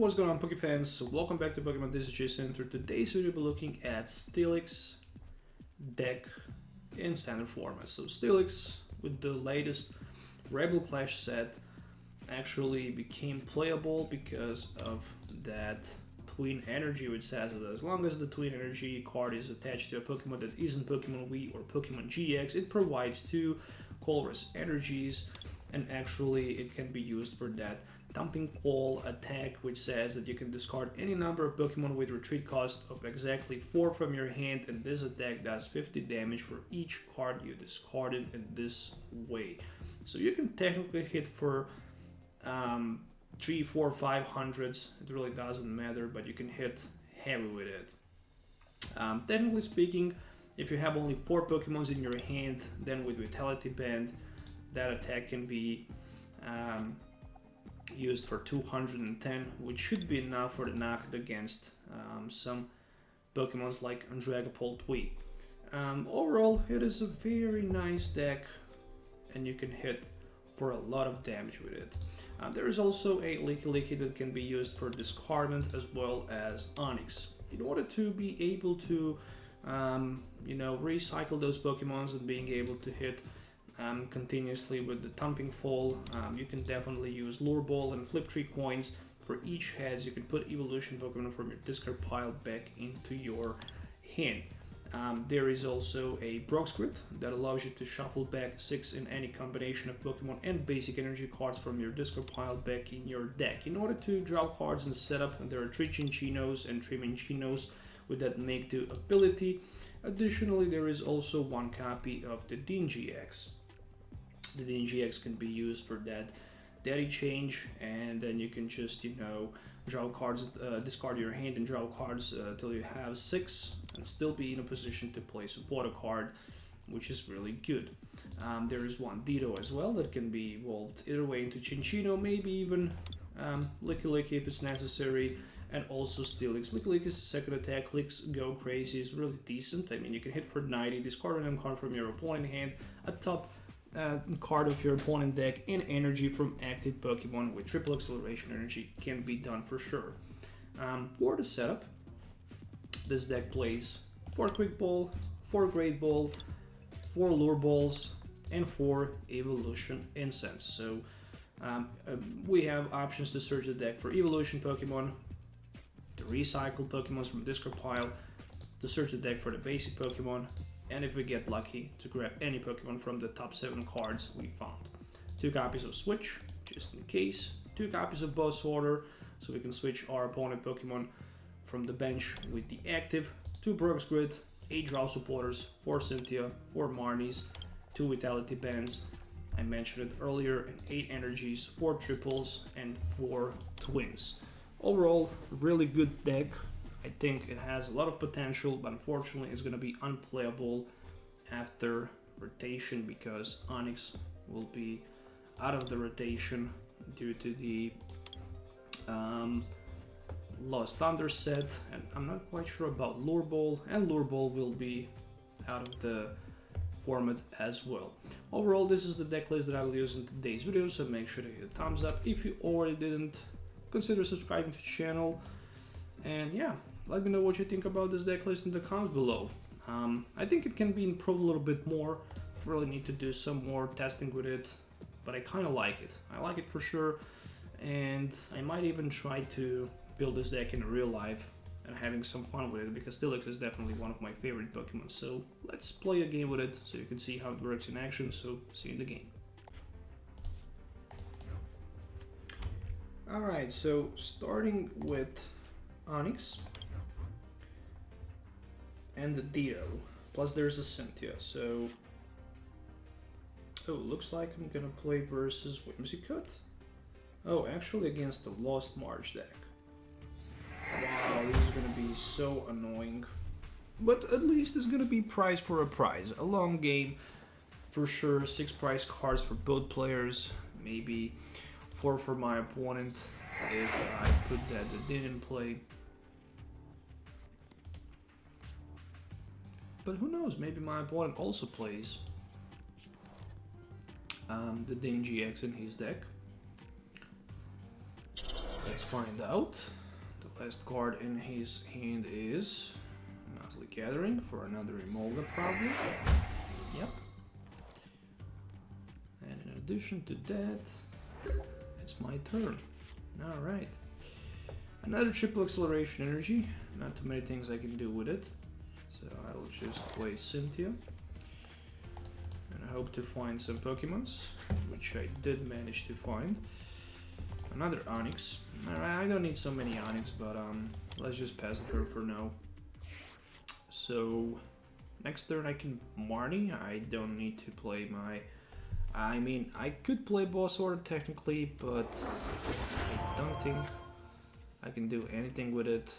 what's going on, Poke fans? So welcome back to Pokemon. This is Jason. For today's video, we'll be looking at Steelix deck in standard format. So Steelix, with the latest Rebel Clash set, actually became playable because of that Twin Energy, which says that as long as the Twin Energy card is attached to a Pokemon that isn't Pokemon Wii or Pokemon GX, it provides two colorless energies, and actually it can be used for that Thumping Fall attack, which says that you can discard any number of Pokemon with retreat cost of exactly 4 from your hand, and this attack does 50 damage for each card you discarded in this way. So you can technically hit for 3, 4, 500s, it really doesn't matter, but you can hit heavy with it. Technically speaking, if you have only 4 Pokemons in your hand, then with Vitality Band, that attack can be used for 210, which should be enough for the knockout against some Pokemons like Dragapult Wii. Overall, it is a very nice deck, and you can hit for a lot of damage with it. There is also a Lickylicky that can be used for discardment as well as Onix. In order to be able to recycle those Pokemons and being able to hit continuously with the Thumping Fall, you can definitely use Lure Ball and Flip 3 coins. For each heads, you can put evolution Pokemon from your discard pile back into your hand. There is also a Broxgrit that allows you to shuffle back 6 in any combination of Pokemon and basic energy cards from your discard pile back in your deck. In order to draw cards and set up, there are 3 Chinchinos and 3 Minchinos with that Make Do ability. Additionally, there is also 1 copy of the DNGX. The DNGX can be used for that Daddy change, and then you can just, draw cards, discard your hand and draw cards till you have 6 and still be in a position to play support a card, which is really good. There is 1 Ditto as well that can be evolved either way into Chinchino, maybe even Lickylicky if it's necessary, and also Steelix. Lickylicky's second attack, Licks Go Crazy, is really decent. I mean, you can hit for 90, discard an M card from your opponent hand, a top card of your opponent deck, and energy from active Pokemon with triple acceleration energy can be done for sure. For the setup, this deck plays 4 Quick Ball, 4 Great Ball, 4 Lure Balls, and 4 Evolution Incense. So we have options to search the deck for Evolution Pokemon, to recycle Pokemon from the discard pile, to search the deck for the basic Pokemon, and if we get lucky, to grab any Pokemon from the top 7 cards we found. 2 copies of Switch, just in case. 2 copies of Boss Order, so we can switch our opponent Pokemon from the bench with the active. 2 Broxgrit, 8 Draw Supporters, 4 Cynthia, 4 Marnies, 2 Vitality Bands, I mentioned it earlier, and 8 Energies, 4 Triples, and 4 Twins. Overall, really good deck. I think it has a lot of potential, but unfortunately it's going to be unplayable after rotation because Onix will be out of the rotation due to the Lost Thunder set, and I'm not quite sure about Lure Ball, and Lure Ball will be out of the format as well. Overall, this is the deck list that I will use in today's video, so make sure to hit a thumbs up. If you already didn't, consider subscribing to the channel, and yeah, let me know what you think about this deck list in the comments below. I think it can be improved a little bit more. Really need to do some more testing with it, but I kind of like it. I like it for sure, and I might even try to build this deck in real life and having some fun with it, because Steelix is definitely one of my favorite Pokemon. So let's play a game with it so you can see how it works in action. So see you in the game. Alright, so starting with Onix and the Ditto, plus there's a Cynthia, so looks like I'm gonna play versus Whimsicott. Oh, actually against the Lost March deck. Wow, this is gonna be so annoying, but at least it's gonna be prize for a prize. A long game for sure. 6 prize cards for both players, maybe 4 for my opponent if I put that didn't play. But who knows, maybe my opponent also plays the DNGX in his deck. Let's find out. The last card in his hand is Nicely Gathering for another Emolga, probably. Yep. And in addition to that, it's my turn. Alright. Another triple acceleration energy. Not too many things I can do with it. So I will just play Cynthia. And I hope to find some Pokemons, which I did manage to find. Another Onix. Alright, I don't need so many Onix, but let's just pass the turn for now. So next turn I can Marnie. I don't need to play my... I mean, I could play Boss Order technically, but I don't think I can do anything with it.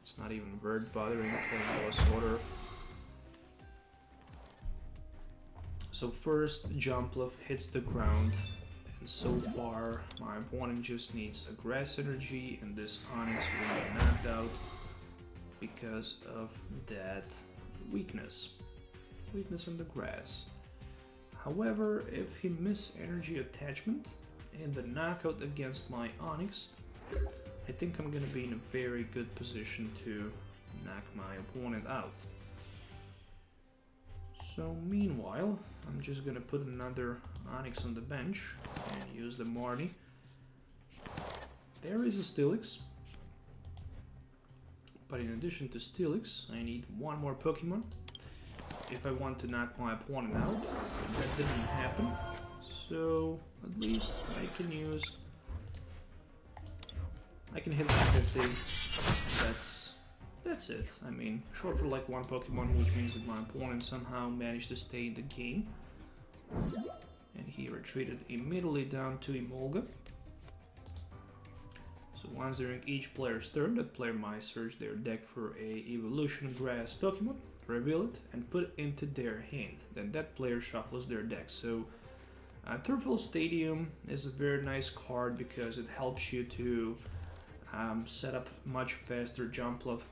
It's not even worth bothering playing Boss Order. So first, Jumpluff hits the ground, and so far my opponent just needs a Grass Energy, and this Onix will be knocked out because of that weakness. Weakness on the grass. However, if he misses Energy Attachment and the knockout against my Onix, I think I'm gonna be in a very good position to knock my opponent out. So meanwhile, I'm just gonna put another Onix on the bench and use the Marnie. There is a Steelix. But in addition to Steelix, I need one more Pokemon if I want to knock my opponent out. That didn't happen, so at least I can hit the 50. That's it. I mean, short for like one Pokemon, which means that my opponent somehow managed to stay in the game. And he retreated immediately down to Emolga. So once during each player's turn, that player might search their deck for a Evolution Grass Pokemon, reveal it, and put it into their hand. Then that player shuffles their deck. So Turfville Stadium is a very nice card because it helps you to set up much faster Jumpluff.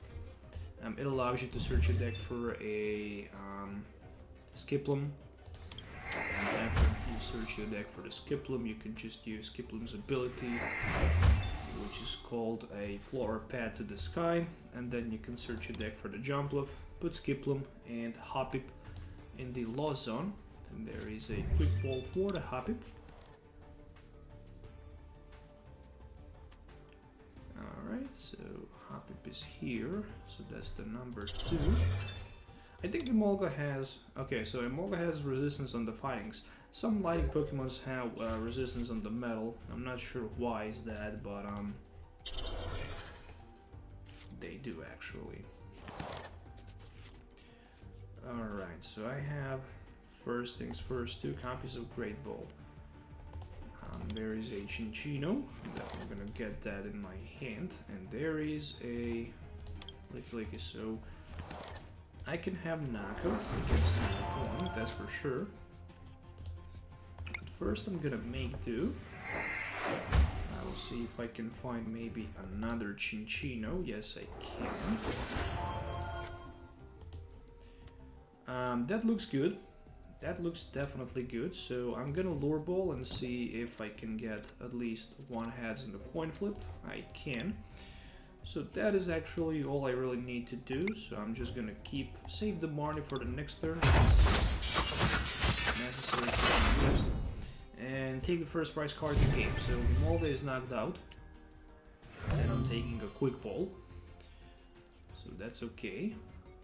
It allows you to search your deck for a Skiplum. And after you search your deck for the Skiplum, you can just use Skiplum's ability, which is called a Flower Pad to the Sky, and then you can search your deck for the Jumpluff, put Skiplum and Hoppip in the Lost Zone, and there is a Quick Ball for the Hoppip. Alright, so Hoppip is here, so that's the number 2. I think Emolga has... Okay, so Emolga has resistance on the fightings. Some lighting Pokemons have resistance on the metal. I'm not sure why is that, but they do actually. Alright, so I have, first things first, 2 copies of Great Ball. There is a Chinchino, I'm gonna get that in my hand, and there is a Lickylicky, so I can have knockout against my opponent, that's for sure. But first I'm gonna make do. I will see if I can find maybe another Chinchino. Yes, I can. That looks good. That looks definitely good, so I'm gonna Lure Ball and see if I can get at least one heads in the coin flip. I can. So that is actually all I really need to do, so I'm just gonna save the Marnie for the next turn, necessary for the next, and take the first prize card in the game. So Emolga is knocked out, and I'm taking a Quick Ball, so that's okay.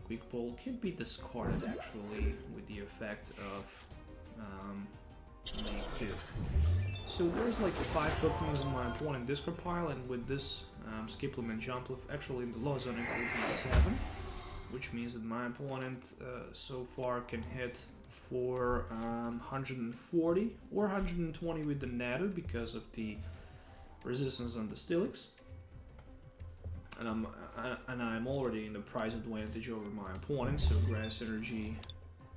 Quick Ball can be discarded actually with the effect of make do. So there's like 5 Pokemon in my opponent discard pile, and with this Skiplum and Jumpluff, actually in the Lost Zone it will be 7, which means that my opponent so far can hit for 140 or 120 with the Natu because of the resistance on the Steelix. And I'm already in the price advantage over my opponent, so Grass Energy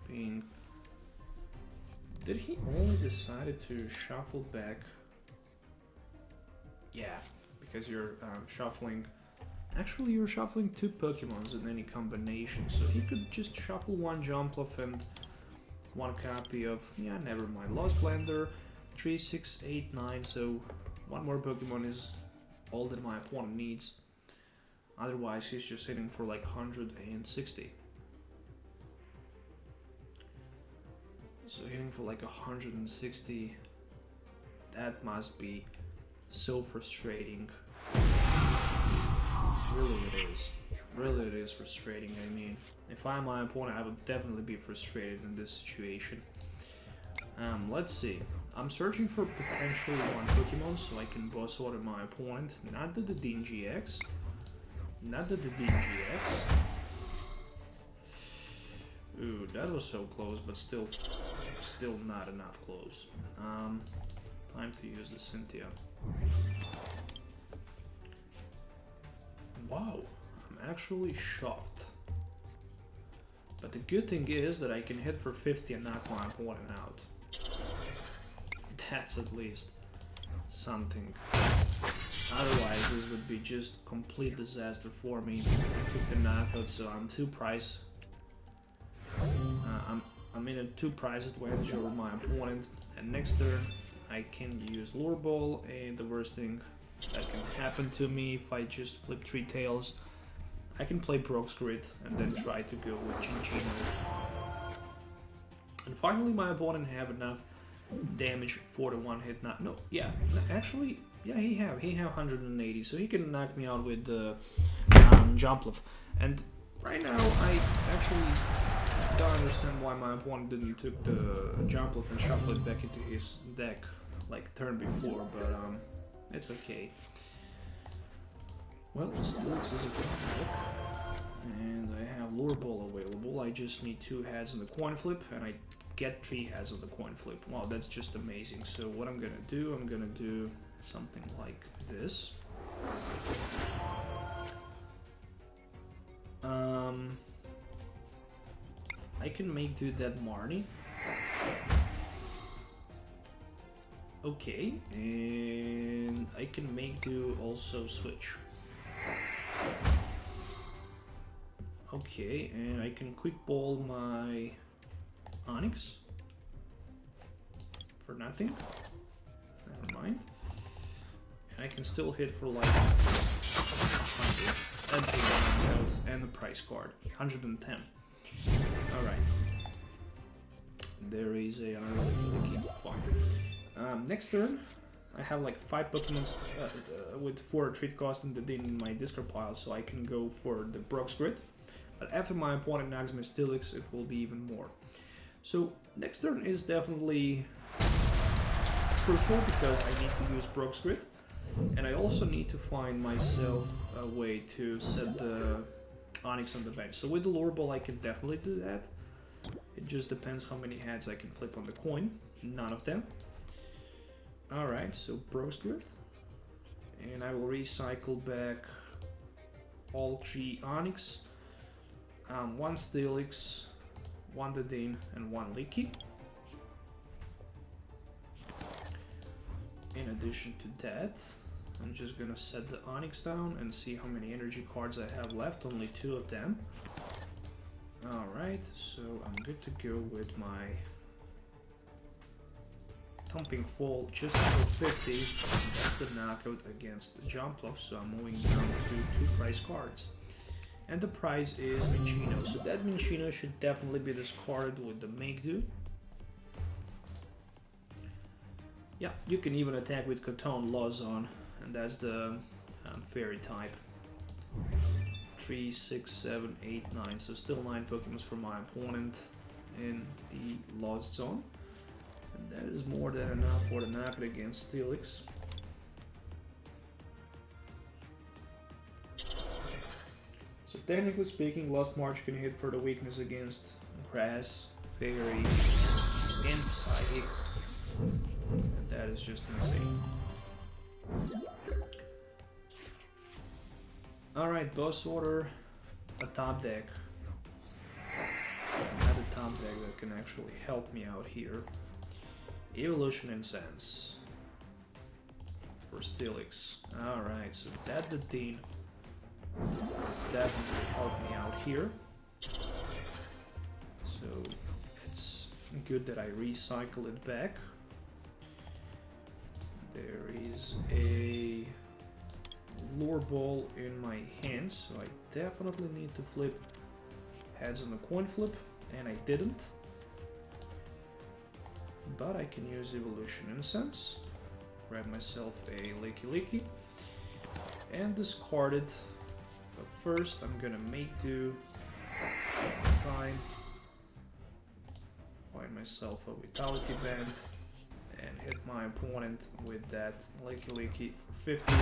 being... Did he only decide to shuffle back? Yeah, because you're shuffling... Actually, you're shuffling 2 Pokemons in any combination, so he could just shuffle 1 Jumpluff and 1 copy of... Yeah, never mind. Lost Blender, 3, 6, 8, 9, so One more Pokemon is all that my opponent needs. Otherwise, he's just hitting for like 160. So hitting for like 160, that must be so frustrating. Really it is. Really it is frustrating. I mean, if I'm my opponent, I would definitely be frustrated in this situation. Let's see. I'm searching for potentially one Pokemon so I can boss order my opponent. Not the Dean GX. Not the Dean GX. Ooh, that was so close, but still not enough close. Time to use the Cynthia. Wow, I'm actually shocked. But the good thing is that I can hit for 50 and knock my opponent out. That's at least something. Otherwise, this would be just complete disaster for me. I took the knockout, so I'm two price. I'm in a 2 price advantage over my opponent. And next turn, I can use Lure Ball, and the worst thing that can happen to me if I just flip 3 tails, I can play Brock's Grit and then try to go with Chinchino. And finally, my opponent have enough damage for the one hit. Actually, yeah, he have 180, so he can knock me out with the Jumpluff. And right now, I actually don't understand why my opponent didn't took the Jumpluff and shuffle it back into his deck like turn before, but it's okay. Well, Steelix is a top deck, and I have Lure Ball available. I just need 2 heads on the coin flip, and I get 3 heads on the coin flip. Wow, that's just amazing. So what I'm gonna do something like this. I can make do that Marnie. Okay, and I can make do also switch. Okay, and I can quick ball my Onyx for nothing. Never mind. And I can still hit for like 100 and the price card 110. All right. There is a Lickylicky. Fine. Next turn, I have like 5 Pokemon with 4 retreat cost in my discard pile, so I can go for the Brock's Grit. But after my opponent knocks my Steelix, it will be even more. So next turn is definitely crucial because I need to use Brock's Grit, and I also need to find myself a way to set the Onyx on the bench. So with the Lure Ball, I can definitely do that. It just depends how many heads I can flip on the coin. None of them. Alright, so Brock's Grit. And I will recycle back all 3 Onyx. 1 Steelix, 1 Dedenne, and 1 Licky. In addition to that, I'm just gonna set the Onyx down and see how many energy cards I have left. Only 2 of them. Alright, so I'm good to go with my Thumping Fall just for 50. That's the knockout against the Jumpluff, so I'm moving down to 2 prize cards. And the prize is Minchino, so that Minchino should definitely be discarded with the Make Do. Yeah, you can even attack with Cotone Lozon, and that's the Fairy type. 3, 6, 7, 8, 9, so still 9 Pokemon for my opponent in the Lost Zone. And that is more than enough for the knockout against Steelix. So technically speaking, Lost March can hit for the weakness against Grass, Fairy, and Psychic. And that is just insane. Alright, boss order, a top deck. Another top deck that can actually help me out here. Evolution Incense for Steelix. Alright, so that Dedenne definitely help me out here. So it's good that I recycle it back. There is a lure ball in my hands, so I definitely need to flip heads on the coin flip, and I didn't. But I can use Evolution Incense, grab myself a Lickylicky, and discard it. But first I'm gonna make do time, find myself a Vitality Band, and hit my opponent with that Lickylicky for 50.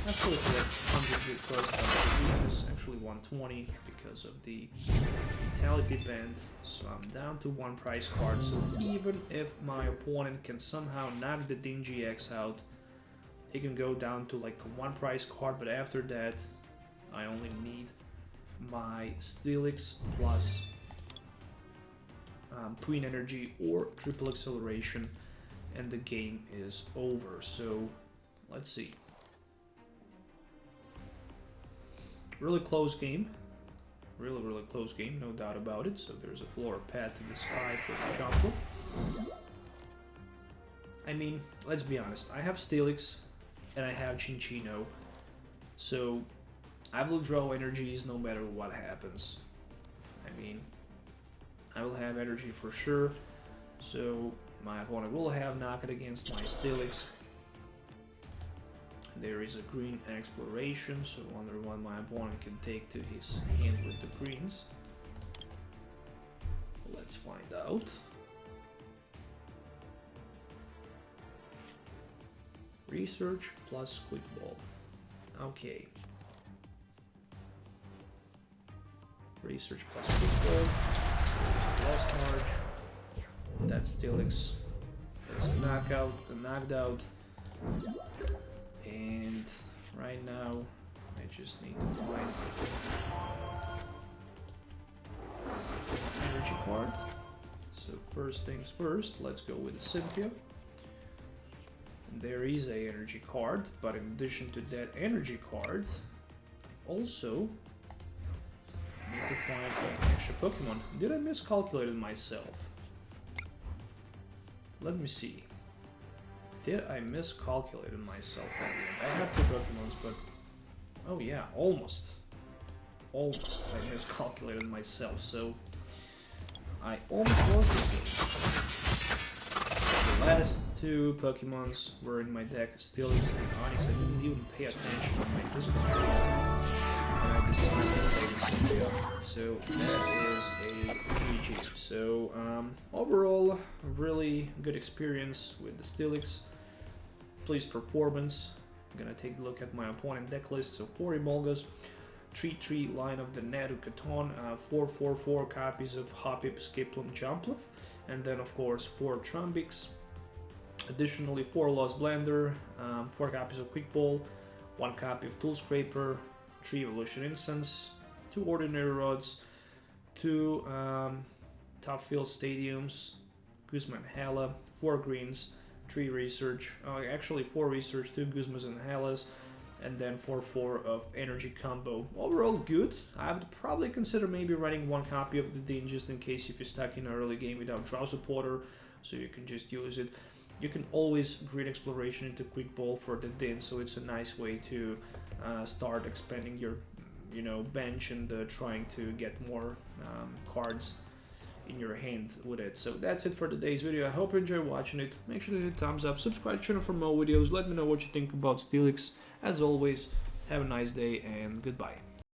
Actually for like 100 because of the weakness, actually 120 because of the Vitality Band. So I'm down to 1 prize card, so even if my opponent can somehow knock the Dingy X out, he can go down to like 1 prize card, but after that I only need my Steelix plus Twin Energy or Triple Acceleration, and the game is over. So let's see. Really close game. Really close game, no doubt about it. So there's a floor pad to the sky for the jumper. I mean, let's be honest. I have Steelix and I have Chinchino, so I will draw energies no matter what happens. I mean, I will have energy for sure. So my opponent will have knocked against my Steelix. There is a green exploration, so I wonder what my opponent can take to his hand with the greens. Let's find out. Research plus quick ball. Okay. Research plus quick ball. Lost charge. That's Steelix. There's a knockout, a knocked out. And right now, I just need to find energy card. So first things first, let's go with the Cynthia. And there is a energy card, but in addition to that energy card, also need to find an extra Pokemon. Did I miscalculate myself? Let me see. Did I miscalculate myself at the end? I have 2 Pokemons, but... Oh yeah, almost. Almost. I miscalculated myself, so... I almost lost this game. The last 2 Pokemons were in my deck, Steelix and Onix. I didn't even pay attention on my Discord. And I decided to play this video. So that is a GG. So overall, really good experience with the Steelix. Please performance. I'm gonna take a look at my opponent deck list. So 4 Emolgas, 3/3 line of the Nadu Katon, 4/4/4 copies of Hoppip, Skiplum, Jumpluff, and then of course 4 Trumpix. Additionally 4 Lost Blender, 4 copies of Quick Ball, 1 copy of Tool Scraper, 3 Evolution Incense, 2 Ordinary Rods, 2 Top Field Stadiums, Guzman Hala, 4 Greens, 3 Research, actually 4 Research, 2 Guzmas and Halas, and then 4/4 of Energy Combo. Overall good. I would probably consider maybe running 1 copy of the Din just in case if you're stuck in an early game without Draw Supporter, so you can just use it. You can always Grid Exploration into Quick Ball for the Din, so it's a nice way to start expanding your bench and trying to get more cards in your hand with it. So that's it for today's video. I hope you enjoy watching it. Make sure to hit thumbs up, subscribe to the channel for more videos. Let me know what you think about Steelix. As always, have a nice day and goodbye.